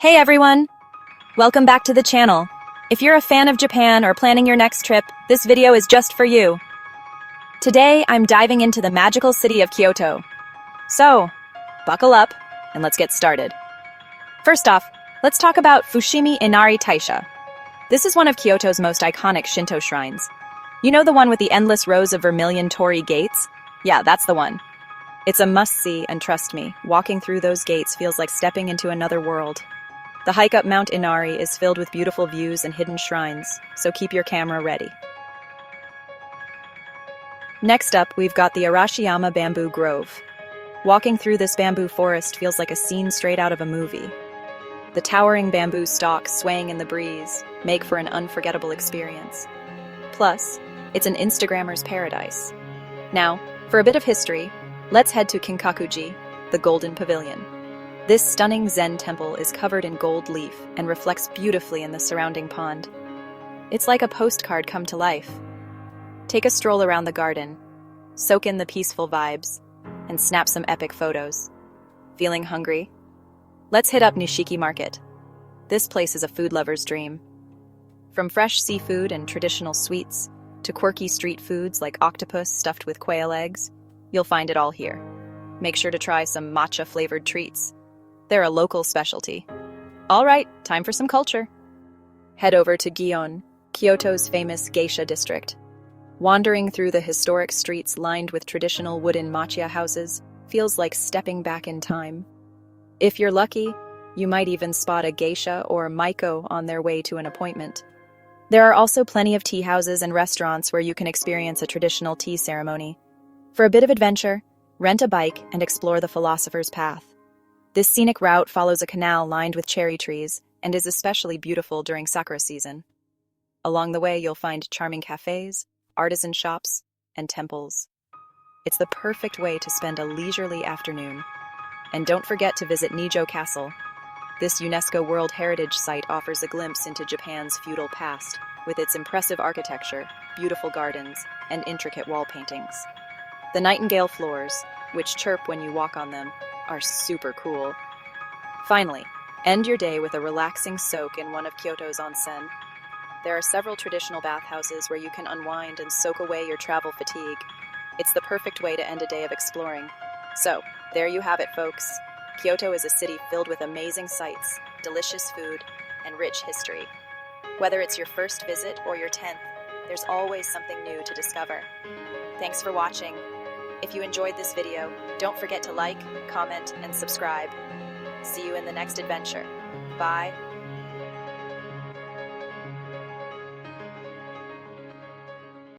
Hey everyone! Welcome back to the channel. If you're a fan of Japan or planning your next trip, this video is just for you. Today, I'm diving into the magical city of Kyoto. So, buckle up and let's get started. First off, let's talk about Fushimi Inari Taisha. This is one of Kyoto's most iconic Shinto shrines. You know the one with the endless rows of vermilion torii gates? Yeah, that's the one. It's a must-see, and trust me, walking through those gates feels like stepping into another world. The hike up Mount Inari is filled with beautiful views and hidden shrines, so keep your camera ready. Next up, we've got the Arashiyama Bamboo Grove. Walking through this bamboo forest feels like a scene straight out of a movie. The towering bamboo stalks swaying in the breeze make for an unforgettable experience. Plus, it's an Instagrammer's paradise. Now, for a bit of history, let's head to Kinkakuji, the Golden Pavilion. This stunning Zen temple is covered in gold leaf and reflects beautifully in the surrounding pond. It's like a postcard come to life. Take a stroll around the garden, soak in the peaceful vibes, and snap some epic photos. Feeling hungry? Let's hit up Nishiki Market. This place is a food lover's dream. From fresh seafood and traditional sweets to quirky street foods like octopus stuffed with quail eggs, you'll find it all here. Make sure to try some matcha-flavored treats. They're a local specialty. All right, time for some culture. Head over to Gion, Kyoto's famous Geisha district. Wandering through the historic streets lined with traditional wooden matcha houses feels like stepping back in time. If you're lucky, you might even spot a geisha or maiko on their way to an appointment. There are also plenty of tea houses and restaurants where you can experience a traditional tea ceremony. For a bit of adventure, rent a bike and explore the Philosopher's Path. This scenic route follows a canal lined with cherry trees and is especially beautiful during sakura season. Along the way, you'll find charming cafes, artisan shops, and temples. It's the perfect way to spend a leisurely afternoon. And don't forget to visit Nijo Castle. This UNESCO World Heritage Site offers a glimpse into Japan's feudal past, with its impressive architecture, beautiful gardens, and intricate wall paintings. The nightingale floors, which chirp when you walk on them, are super cool. Finally, end your day with a relaxing soak in one of Kyoto's onsen. There are several traditional bathhouses where you can unwind and soak away your travel fatigue. It's the perfect way to end a day of exploring. So, there you have it, folks. Kyoto is a city filled with amazing sights, delicious food, and rich history. Whether it's your first visit or your 10th, there's always something new to discover. Thanks for watching. If you enjoyed this video, don't forget to like, comment, and subscribe. See you in the next adventure. Bye.